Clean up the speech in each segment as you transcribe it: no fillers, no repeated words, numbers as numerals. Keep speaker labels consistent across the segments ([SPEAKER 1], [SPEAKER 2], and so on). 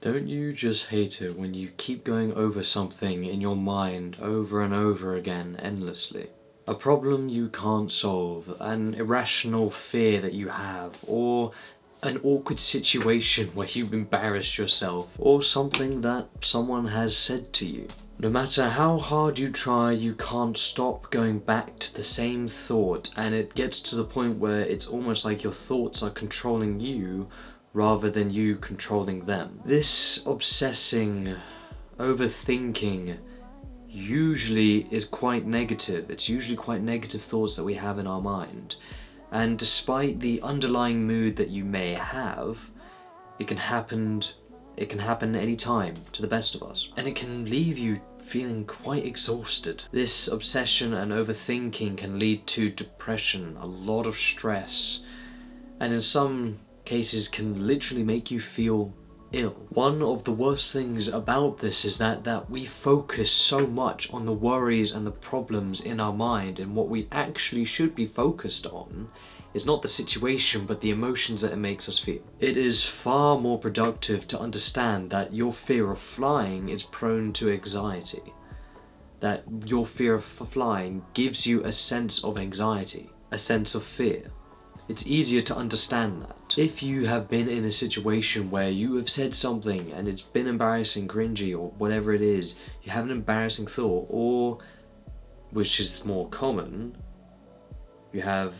[SPEAKER 1] Don't you just hate it when you keep going over something in your mind over and over again endlessly? A problem you can't solve, an irrational fear that you have, or an awkward situation where you've embarrassed yourself, or something that someone has said to you. No matter how hard you try, you can't stop going back to the same thought, and it gets to the point where it's almost like your thoughts are controlling you rather than you controlling them. This obsessing, overthinking usually is quite negative. It's usually quite negative thoughts that we have in our mind. And despite the underlying mood that you may have, it can happen any time to the best of us. And it can leave you feeling quite exhausted. This obsession and overthinking can lead to depression, a lot of stress, and in some cases can literally make you feel ill. One of the worst things about this is that we focus so much on the worries and the problems in our mind, and what we actually should be focused on is not the situation but the emotions that it makes us feel. It is far more productive to understand that your fear of flying is prone to anxiety, that your fear of flying gives you a sense of anxiety, a sense of fear. It's easier to understand that. If you have been in a situation where you have said something and it's been embarrassing, cringy, or whatever it is, you have an embarrassing thought, or, which is more common, you have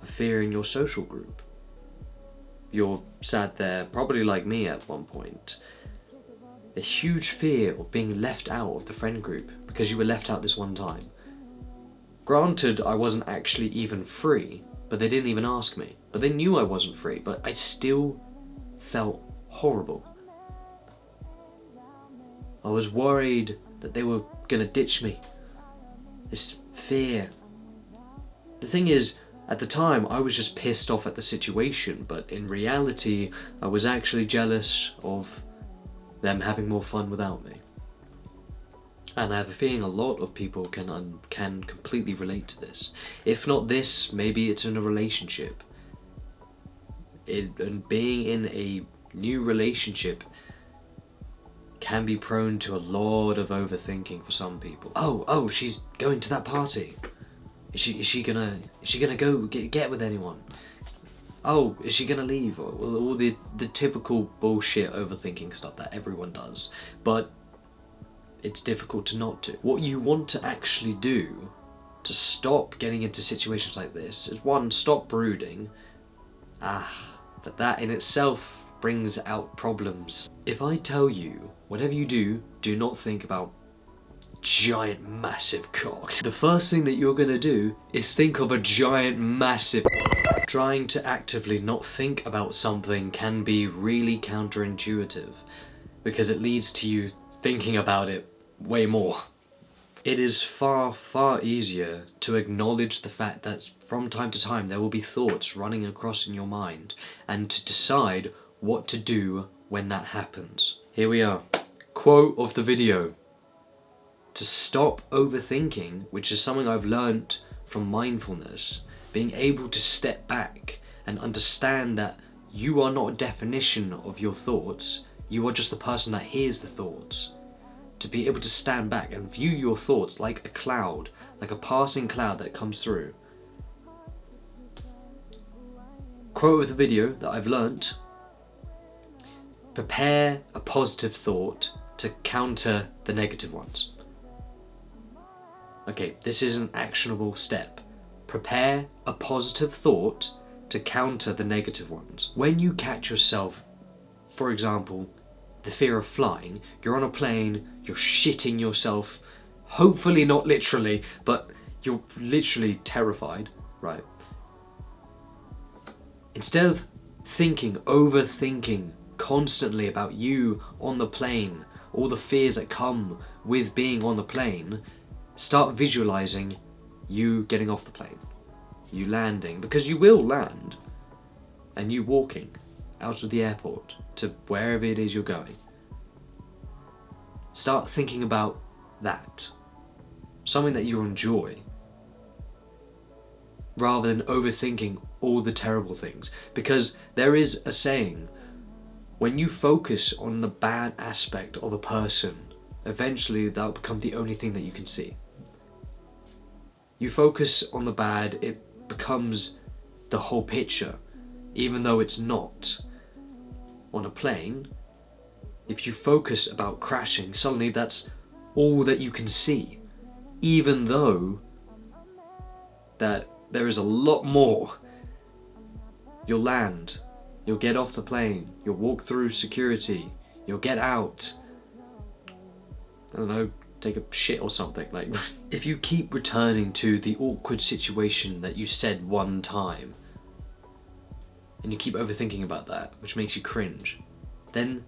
[SPEAKER 1] a fear in your social group. You're sat there, probably like me at one point, a huge fear of being left out of the friend group because you were left out this one time. Granted, I wasn't actually even free, but they didn't even ask me. But they knew I wasn't free, but I still felt horrible. I was worried that they were gonna ditch me. This fear. The thing is, at the time, I was just pissed off at the situation, but in reality, I was actually jealous of them having more fun without me. And I have a feeling a lot of people can completely relate to this. If not this, maybe it's in a relationship. And being in a new relationship can be prone to a lot of overthinking for some people. Oh, she's going to that party. Is she gonna go get with anyone? Oh, is she gonna leave? All the typical bullshit overthinking stuff that everyone does. But it's difficult to not do. What you want to actually do to stop getting into situations like this is, one, stop brooding. But that in itself brings out problems. If I tell you, whatever you do, do not think about giant massive cock. The first thing that you're gonna do is think of a giant massive cock. Trying to actively not think about something can be really counterintuitive because it leads to you thinking about it way more. It is far, far easier to acknowledge the fact that from time to time there will be thoughts running across in your mind and to decide what to do when that happens. Here we are. Quote of the video. To stop overthinking, which is something I've learnt from mindfulness, being able to step back and understand that you are not a definition of your thoughts, you are just the person that hears the thoughts. To be able to stand back and view your thoughts like a cloud, like a passing cloud that comes through. Quote of the video that I've learnt: prepare a positive thought to counter the negative ones. Okay, this is an actionable step. Prepare a positive thought to counter the negative ones. When you catch yourself, for example, the fear of flying, you're on a plane, you're shitting yourself, hopefully not literally, but you're literally terrified, right? Instead of overthinking constantly about you on the plane, all the fears that come with being on the plane, start visualizing you getting off the plane, you landing, because you will land, and you walking out of the airport to wherever it is you're going. Start thinking about that, something that you enjoy, rather than overthinking all the terrible things. Because there is a saying, When you focus on the bad aspect of a person, eventually that'll become the only thing that you can see. You focus on the bad, it becomes the whole picture, even though it's not. On a plane, if you focus about crashing, suddenly that's all that you can see, even though that there is a lot more. You'll land, you'll get off the plane, you'll walk through security, you'll get out, I don't know, take a shit or something. Like, if you keep returning to the awkward situation that you said one time, and you keep overthinking about that, which makes you cringe, then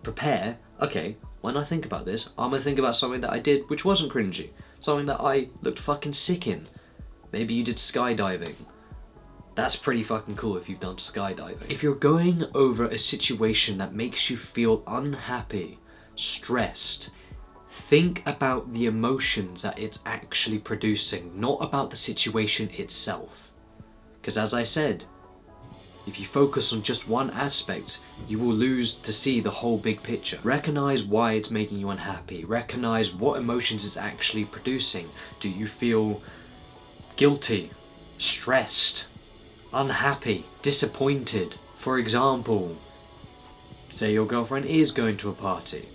[SPEAKER 1] prepare, okay, when I think about this, I'm gonna think about something that I did which wasn't cringy, something that I looked fucking sick in. Maybe you did skydiving. That's pretty fucking cool if you've done skydiving. If you're going over a situation that makes you feel unhappy, stressed, think about the emotions that it's actually producing, not about the situation itself. Because as I said, if you focus on just one aspect, you will lose to see the whole big picture. Recognize why it's making you unhappy. Recognize what emotions it's actually producing. Do you feel guilty, stressed, unhappy, disappointed? For example, say your girlfriend is going to a party.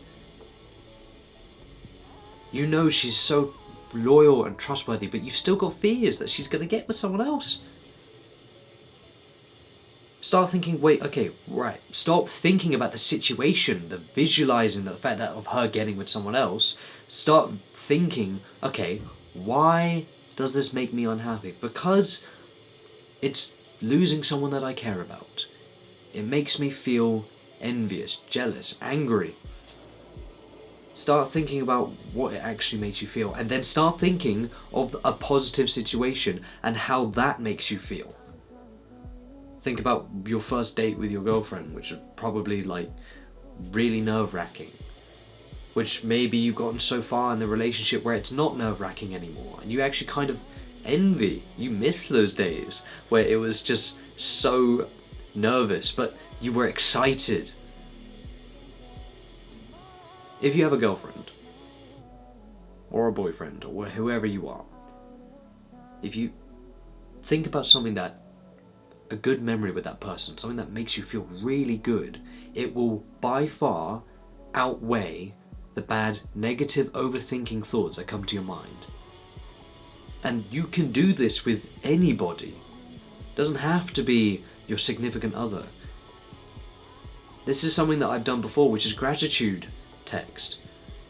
[SPEAKER 1] You know she's so loyal and trustworthy, but you've still got fears that she's going to get with someone else. Start thinking, wait, okay, right. Stop thinking about the situation, the visualizing the fact that of her getting with someone else. Start thinking, okay, why does this make me unhappy? Because it's losing someone that I care about. It makes me feel envious, jealous, angry. Start thinking about what it actually makes you feel, and then start thinking of a positive situation and how that makes you feel. Think about your first date with your girlfriend, which is probably like really nerve-wracking. Which maybe you've gotten so far in the relationship where it's not nerve-wracking anymore, and you actually kind of envy. You miss those days where it was just so nervous, but you were excited. If you have a girlfriend, or a boyfriend, or whoever you are, if you think about something that a good memory with that person, something that makes you feel really good, it will by far outweigh the bad, negative, overthinking thoughts that come to your mind. And you can do this with anybody. It doesn't have to be your significant other. This is something that I've done before, which is gratitude text.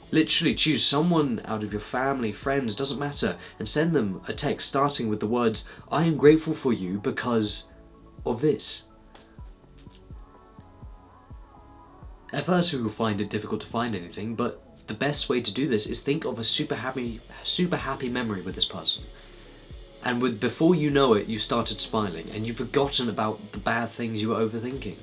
[SPEAKER 1] Literally choose someone out of your family, friends, doesn't matter, and send them a text starting with the words, I am grateful for you because of this. At first you will find it difficult to find anything, but the best way to do this is think of a super happy memory with this person. And before you know it, you started smiling and you've forgotten about the bad things you were overthinking,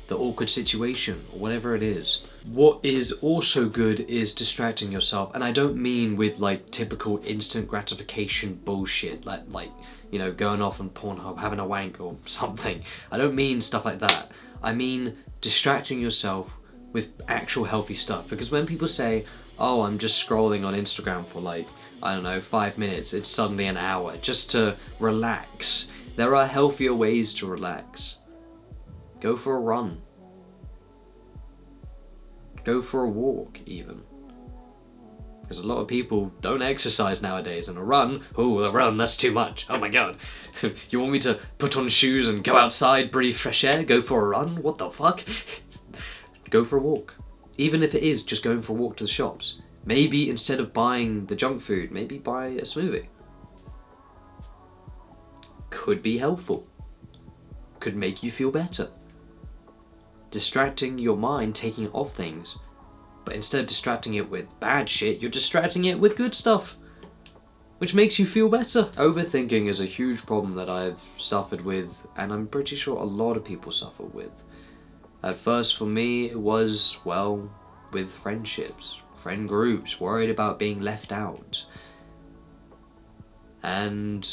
[SPEAKER 1] the awkward situation, or whatever it is. What is also good is distracting yourself, and I don't mean with like typical instant gratification bullshit, like you know, going off on Pornhub, having a wank or something. I don't mean stuff like that. I mean distracting yourself with actual healthy stuff. Because when people say, oh, I'm just scrolling on Instagram for like, I don't know, 5 minutes, it's suddenly an hour, just to relax. There are healthier ways to relax. Go for a run. Go for a walk, even. Because a lot of people don't exercise nowadays, and a run, that's too much, oh my god. You want me to put on shoes and go outside, breathe fresh air, go for a run? What the fuck? Go for a walk. Even if it is just going for a walk to the shops. Maybe instead of buying the junk food, maybe buy a smoothie. Could be helpful. Could make you feel better. Distracting your mind, taking it off things. But instead of distracting it with bad shit, you're distracting it with good stuff, which makes you feel better. Overthinking is a huge problem that I've suffered with, and I'm pretty sure a lot of people suffer with. At first for me, it was, well, with friendships, friend groups, worried about being left out. And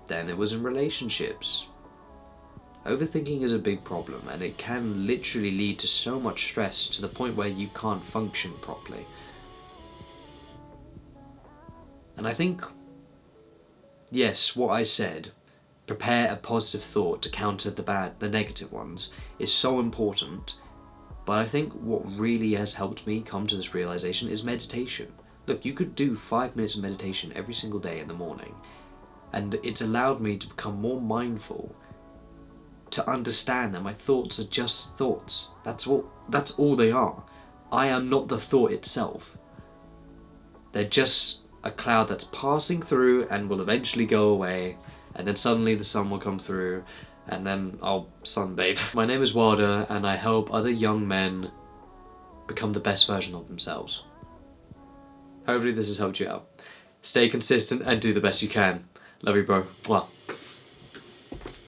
[SPEAKER 1] then it was in relationships. Overthinking is a big problem, and it can literally lead to so much stress to the point where you can't function properly. And I think, yes, what I said, prepare a positive thought to counter the negative ones, is so important. But I think what really has helped me come to this realization is meditation. Look, you could do 5 minutes of meditation every single day in the morning, and it's allowed me to become more mindful, to understand that my thoughts are just thoughts. That's all they are. I am not the thought itself. They're just a cloud that's passing through and will eventually go away, and then suddenly the sun will come through, and then I'll sunbathe. My name is Wilder, and I help other young men become the best version of themselves. Hopefully this has helped you out. Stay consistent and do the best you can. Love you, bro. Mwah.